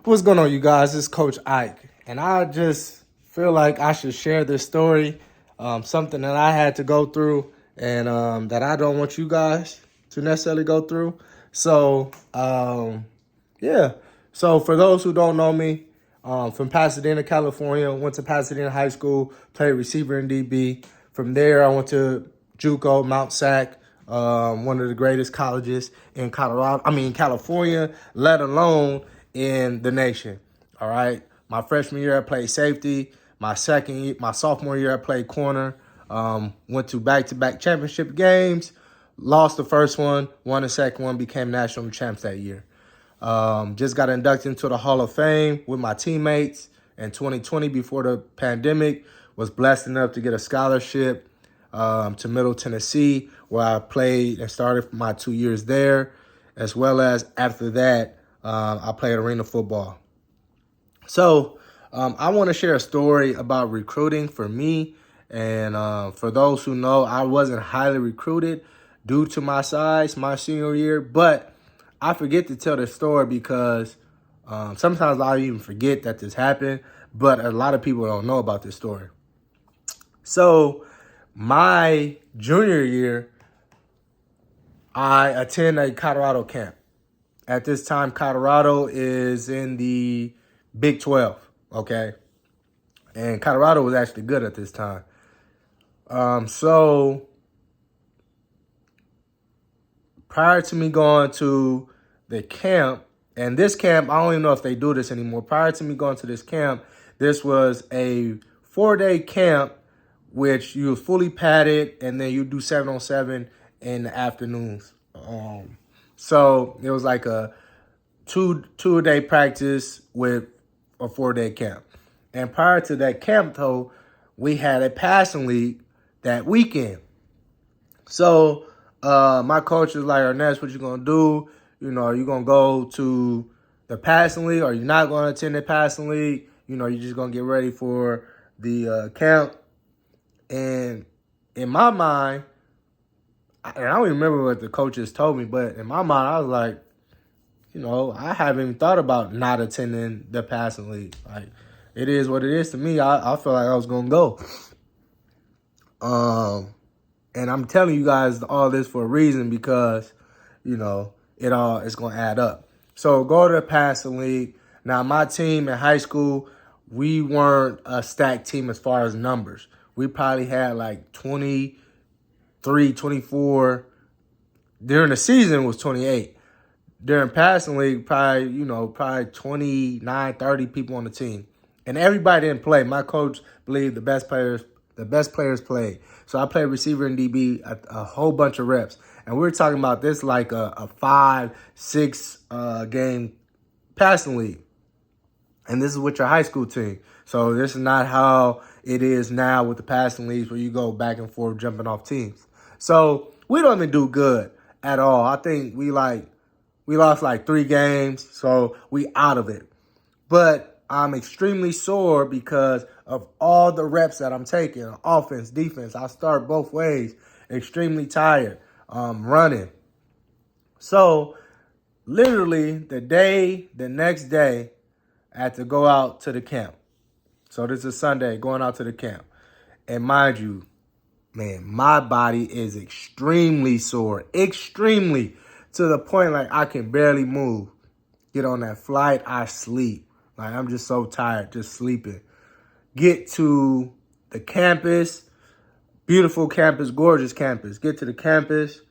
What's going on, you guys? It's Coach Ike, and I just feel like I should share this story, something that I had to go through, and that I don't want you guys to necessarily go through. So, yeah. So, for those who don't know me, from Pasadena, California, went to Pasadena High School, played receiver in DB. From there, I went to JUCO, Mount Sac, one of the greatest colleges in California, let alone in the nation. All right. My freshman year, I played safety. My sophomore year, I played corner. Went to back-to-back championship games. Lost the first one, won the second one, became national champs that year. Just got inducted into the Hall of Fame with my teammates in 2020 before the pandemic. Was blessed enough to get a scholarship to Middle Tennessee, where I played and started my 2 years there, as well as after that, I played arena football. So I want to share a story about recruiting for me. And for those who know, I wasn't highly recruited due to my size my senior year. But I forget to tell this story because sometimes I even forget that this happened. But a lot of people don't know about this story. So my junior year, I attended a Colorado camp. At this time, Colorado is in the Big 12, okay? And Colorado was actually good at this time. So prior to me going to the camp, and this camp, I don't even know if they do this anymore. Prior to me going to this camp, this was a 4-day camp, which you were fully padded, and then you do 7-on-7 in the afternoons. So it was like a two-a-day practice with a 4-day camp. And prior to that camp, though, we had a passing league that weekend. So my coach was like, Ernest, what you going to do? You know, are you going to go to the passing league, or are you not going to attend the passing league? You know, you're just going to get ready for the camp. And in my mind, and I don't even remember what the coaches told me, but in my mind, I was like, you know, I haven't even thought about not attending the passing league. Like, it is what it is to me. I feel like I was going to go. And I'm telling you guys all this for a reason because, you know, it's going to add up. So go to the passing league. Now, my team in high school, we weren't a stacked team as far as numbers. We probably had like 23, 24. During the season, it was 28. During passing league, probably 29, 30 people on the team. And everybody didn't play. My coach believed the best players played. So I played receiver and DB a whole bunch of reps. And we were talking about this like a 5-6 game passing league. And this is with your high school team. So this is not how it is now with the passing leagues where you go back and forth jumping off teams. So we don't even do good at all. I think we lost like 3 games, so we out of it. But I'm extremely sore because of all the reps that I'm taking, offense, defense. I start both ways, extremely tired, running. So literally the next day, I had to go out to the camp. So this is Sunday, going out to the camp. And mind you, man, my body is extremely sore, extremely, to the point like I can barely move. Get on that flight, I sleep. Like, I'm just so tired, just sleeping. Get to the campus, beautiful campus, gorgeous campus. Get to the campus.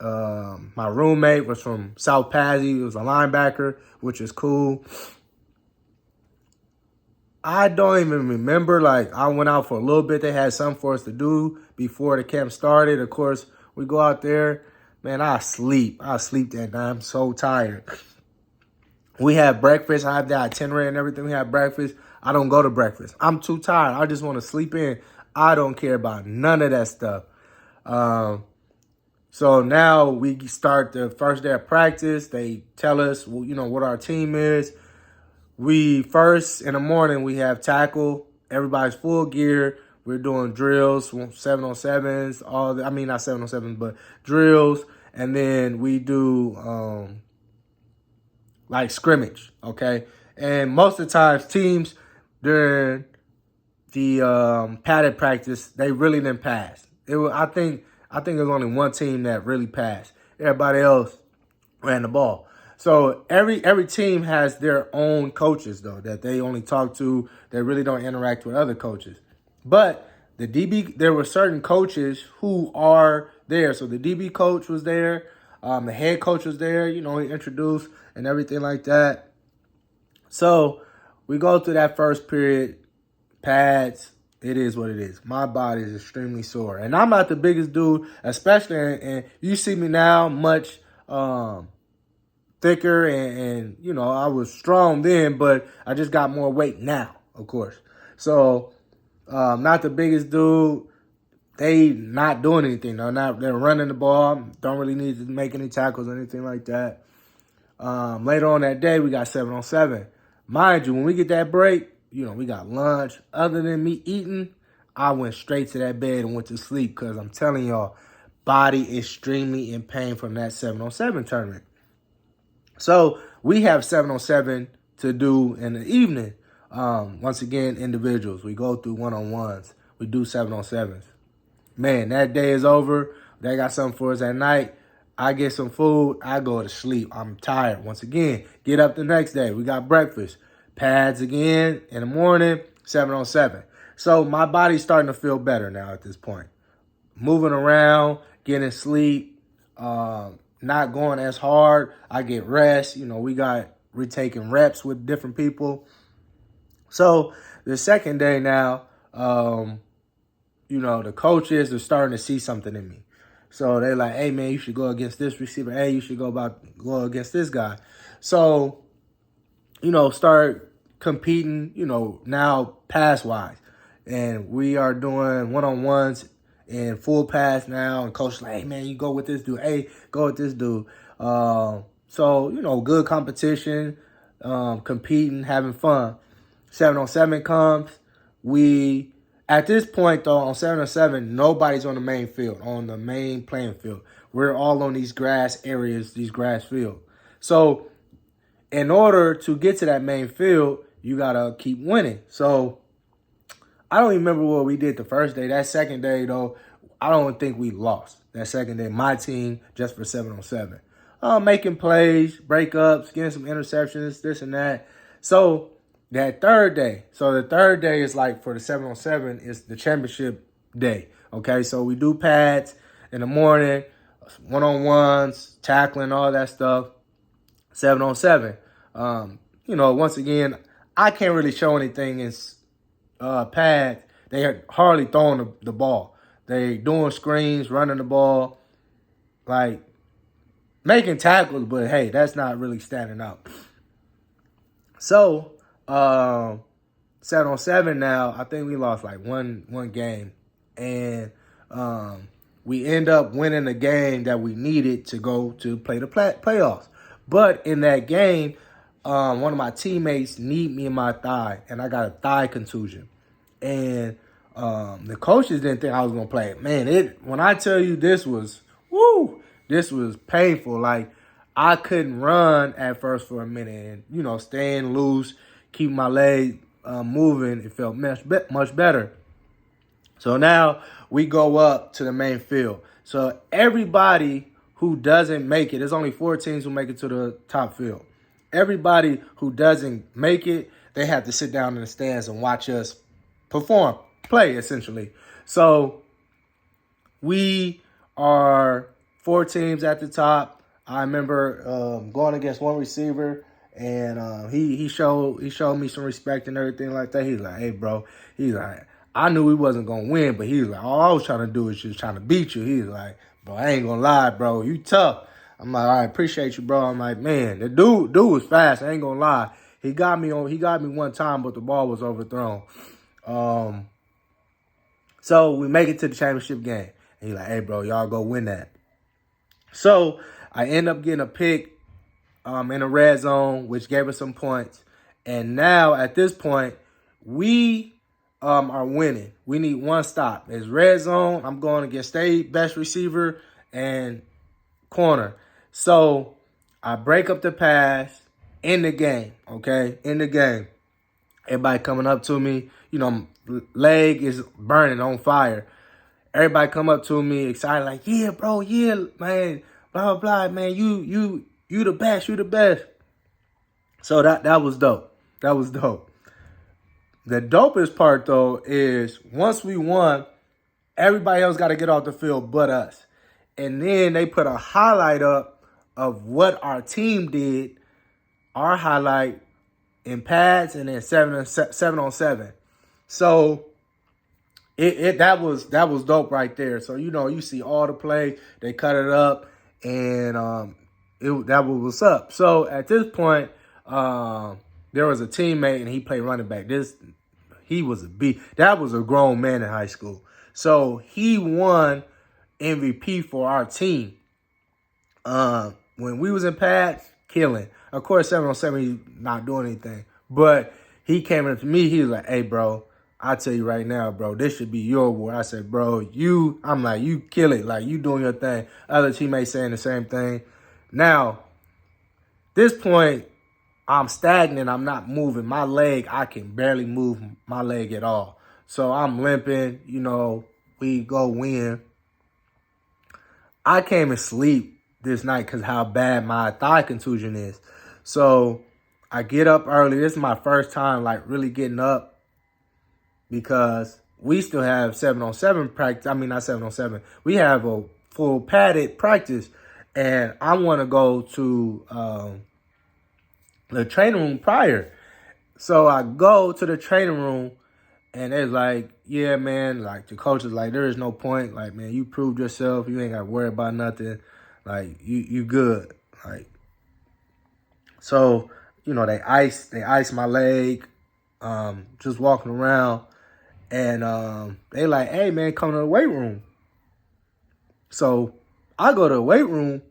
My roommate was from South Pazzi. He was a linebacker, which is cool. I don't even remember. Like, I went out for a little bit. They had something for us to do before the camp started. Of course, we go out there. Man, I sleep. I sleep that night. I'm so tired. We have breakfast. I have the itinerary and everything. We have breakfast. I don't go to breakfast. I'm too tired. I just want to sleep in. I don't care about none of that stuff. So now we start the first day of practice. They tell us, you know, what our team is. We first in the morning, we have tackle. Everybody's full gear. We're doing drills, 7-on-7s, not 7-on-7s, but drills. And then we do like scrimmage, okay? And most of the times, teams during the padded practice, they really didn't pass. I think there was only one team that really passed. Everybody else ran the ball. So every team has their own coaches though that they only talk to. They really don't interact with other coaches. But there were certain coaches who are there. So the DB coach was there. The head coach was there. He introduced and everything like that. So we go through that first period. Pads, it is what it is. My body is extremely sore. And I'm not the biggest dude, especially, and you see me now much thicker and I was strong then, but I just got more weight now, of course. So, not the biggest dude. They not doing anything. They're running the ball. Don't really need to make any tackles or anything like that. Later on that day, we got 7-on-7. Mind you, when we get that break, we got lunch. Other than me eating, I went straight to that bed and went to sleep because I'm telling y'all, body extremely in pain from that 7-on-7 tournament. So we have 7-on-7 to do in the evening. Once again, individuals. We go through one-on-ones. We do 7-on-7s. Man, that day is over. They got something for us at night. I get some food. I go to sleep. I'm tired. Once again, get up the next day. We got breakfast. Pads again in the morning, 7-on-7. So my body's starting to feel better now at this point. Moving around, getting sleep, not going as hard. I get rest. We're taking reps with different people. So the second day now, the coaches are starting to see something in me. So they're like, hey, man, you should go against this receiver. Hey, you should go against this guy. So, start competing, now pass-wise. And we are doing one-on-ones and full pass now. And coach like, hey, man, you go with this dude. Hey, go with this dude. So, good competition, competing, having fun. 7-on-7 comes. At this point, though, on 7-on-7, nobody's on the main field, on the main playing field. We're all on these grass areas, these grass fields. So in order to get to that main field, you got to keep winning. So I don't even remember what we did the first day. That second day, though, I don't think we lost. That second day, my team, just for 7-on-7. Making plays, breakups, getting some interceptions, this and that. So that third day. So the third day is like for the 7-on-7 is the championship day. Okay, so we do pads in the morning, one-on-ones, tackling, all that stuff. 7-on-7. Once again, I can't really show anything in pads. They are hardly throwing the ball. They doing screens, running the ball, like making tackles, but hey, that's not really standing out. So 7-on-7 now, I think we lost like one game. And we end up winning the game that we needed to go to play the playoffs. But in that game, one of my teammates kneed me in my thigh, and I got a thigh contusion. And the coaches didn't think I was going to play. Man, when I tell you this was painful. Like, I couldn't run at first for a minute. And, staying loose, keeping my leg moving, it felt much better. So now we go up to the main field. So everybody who doesn't make it, there's only 4 teams who make it to the top field. Everybody who doesn't make it, they have to sit down in the stands and watch us play, essentially. So we are 4 teams at the top. I remember going against one receiver, and he showed me some respect and everything like that. He's like, hey, bro. He's like, I knew we wasn't going to win, but he was like, all I was trying to do is just trying to beat you. He's like, bro, I ain't going to lie, bro. You tough. I'm like, I appreciate you, bro. I'm like, man, the dude was fast. I ain't going to lie. He got me one time, but the ball was overthrown. So we make it to the championship game. And he's like, hey, bro, y'all go win that. So I end up getting a pick in the red zone, which gave us some points. And now at this point, we are winning. We need one stop. It's red zone. I'm going against state best receiver and corner. So I break up the pass. in the game, okay? In the game. Everybody coming up to me, leg is burning on fire. Everybody come up to me excited, like, yeah, bro, yeah, man, blah, blah, blah, man, you the best, you the best. So that was dope. That was dope. The dopest part, though, is once we won, everybody else got to get off the field but us. And then they put a highlight up of what our team did, our highlight in pads, and then 7-on-7. So that was dope right there. So you see all the play, they cut it up, and that was what's up. So at this point, there was a teammate and he played running back. He was a beast. That was a grown man in high school. So he won MVP for our team. When we was in pads, killing. Of course, 7-on-7, he's not doing anything. But he came up to me. He was like, hey, bro, I tell you right now, bro, this should be your award. I said, bro, you kill it. Like, you doing your thing. Other teammates saying the same thing. Now, this point, I'm stagnant. I'm not moving. My leg, I can barely move my leg at all. So I'm limping. We go win. I came asleep this night because how bad my thigh contusion is. So I get up early. This is my first time like really getting up because we still have 7-on-7 practice. I mean, not 7-on-7. We have a full padded practice, and I want to go to the training room prior. So I go to the training room, and it's like, yeah, man, like the coach is like, there is no point. Like, man, you proved yourself. You ain't got to worry about nothing. Like, you good. Like, so, they ice my leg, just walking around. And they like, hey, man, come to the weight room. So I go to the weight room.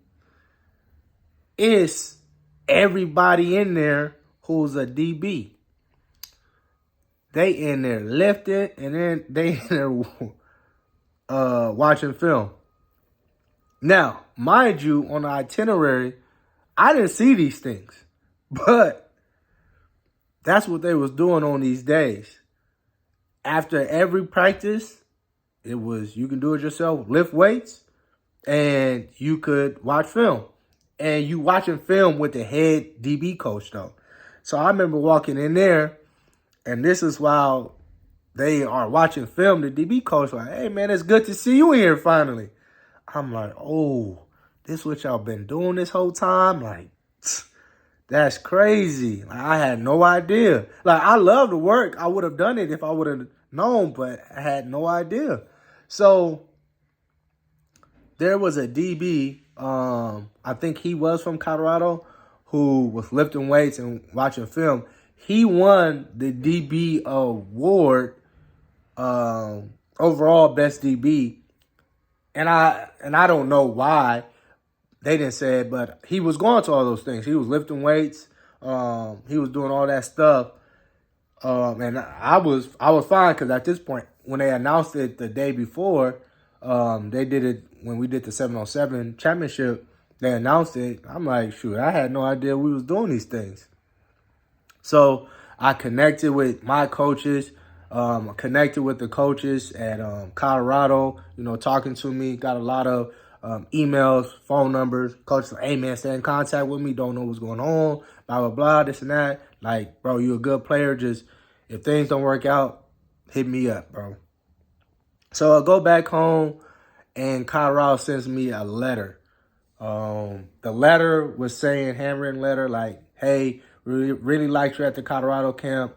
It's everybody in there who's a DB. They in there lifting, and then they in there watching film. Now, mind you, on the itinerary, I didn't see these things. But that's what they was doing on these days. After every practice, it was you can do it yourself, lift weights, and you could watch film. And you watching film with the head DB coach, though. So I remember walking in there, and this is while they are watching film. The DB coach like, hey, man, it's good to see you in here finally. I'm like, oh, this what y'all been doing this whole time? Like, that's crazy. Like, I had no idea. Like, I love the work. I would have done it if I would have known, but I had no idea. So there was a DB, I think he was from Colorado, who was lifting weights and watching film. He won the DB award, overall best DB. And I don't know why they didn't say it, but he was going to all those things. He was lifting weights. He was doing all that stuff. And I was fine because at this point, when they announced it the day before, they did it when we did the 7-on-7 championship. They announced it. I'm like, shoot, I had no idea we was doing these things. So I connected with my coaches, connected with the coaches at Colorado, talking to me, got a lot of emails, phone numbers. Coach like, hey, man, stay in contact with me. Don't know what's going on, blah, blah, blah, this and that. Like, bro, you a good player. Just if things don't work out, hit me up, bro. So I go back home, and Colorado sends me a letter. The letter was saying, handwritten letter, like, hey, really liked you at the Colorado camp.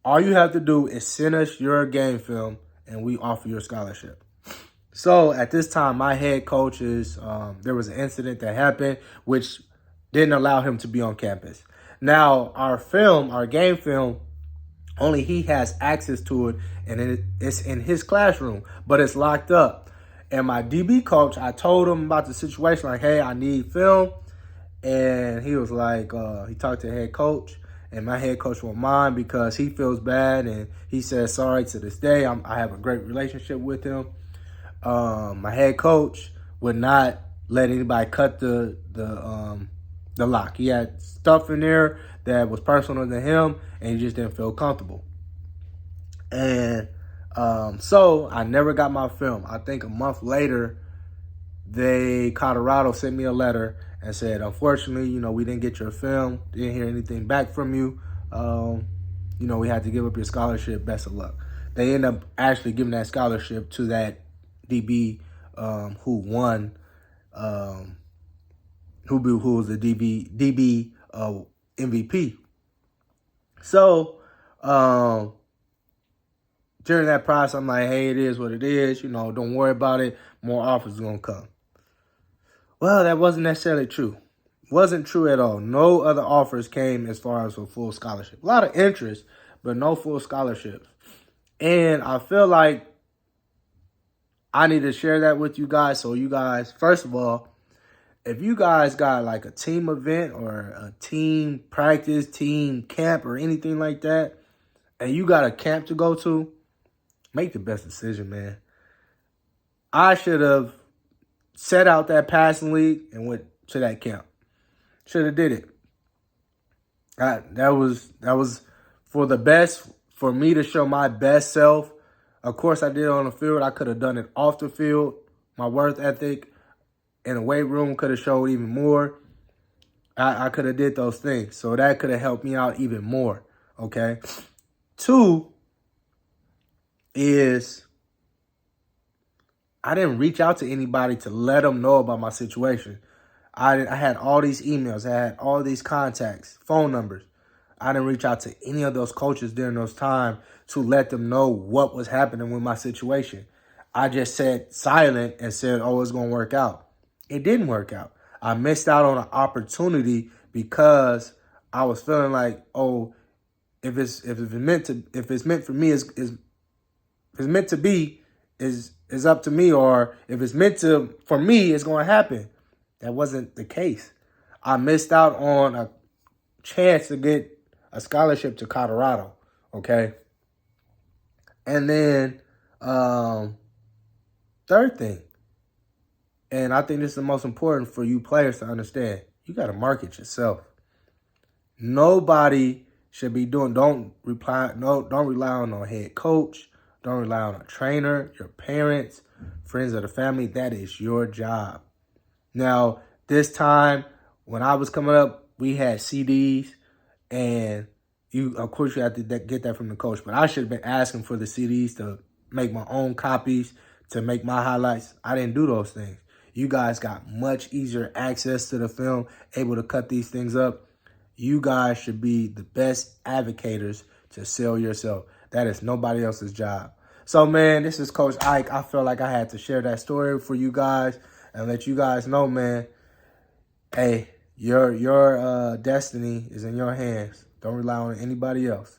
All you have to do is send us your game film, and we offer you a scholarship. So at this time, my head coach there was an incident that happened, which didn't allow him to be on campus. Now, our game film, only he has access to it, and it's in his classroom, but it's locked up. And my DB coach, I told him about the situation, like, hey, I need film. And he was like, he talked to the head coach, and my head coach won't mind because he feels bad, and he says sorry to this day. I have a great relationship with him. My head coach would not let anybody cut the the lock. He had stuff in there that was personal to him, and he just didn't feel comfortable. And so I never got my film. I think a month later, Colorado sent me a letter and said, unfortunately, we didn't get your film, didn't hear anything back from you. We had to give up your scholarship. Best of luck. They end up actually giving that scholarship to that DB who won, who was the DB MVP. So during that process, I'm like, hey, it is what it is. Don't worry about it. More offers are going to come. Well, that wasn't necessarily true. Wasn't true at all. No other offers came as far as a full scholarship. A lot of interest, but no full scholarships. And I feel like I need to share that with you guys. So you guys, first of all, if you guys got like a team event or a team practice, team camp or anything like that, and you got a camp to go to, make the best decision, man. I should have set out that passing league and went to that camp. Should have did it. That was for the best, for me to show my best self. Of course, I did it on the field. I could have done it off the field. My work ethic in the weight room could have showed even more. I could have did those things. So that could have helped me out even more, okay? 2 is I didn't reach out to anybody to let them know about my situation. I had all these emails. I had all these contacts, phone numbers. I didn't reach out to any of those coaches during those times to let them know what was happening with my situation. I just sat silent and said, oh, it's going to work out. It didn't work out. I missed out on an opportunity because I was feeling like, oh, if it's meant for me, if it's meant to be, is up to me, or if it's meant to for me, it's going to happen. That wasn't the case. I missed out on a chance to get a scholarship to Colorado. Okay. And then third thing, and I think this is the most important for you players to understand, you got to market yourself. Nobody should be don't rely on a head coach. Don't rely on a trainer, your parents, friends of the family. That is your job. Now, this time, when I was coming up, we had CDs, and of course, you have to get that from the coach. But I should have been asking for the CDs to make my own copies, to make my highlights. I didn't do those things. You guys got much easier access to the film, able to cut these things up. You guys should be the best advocates to sell yourself. That is nobody else's job. So, man, this is Coach Ike. I felt like I had to share that story for you guys and let you guys know, man, hey, your destiny is in your hands. Don't rely on anybody else.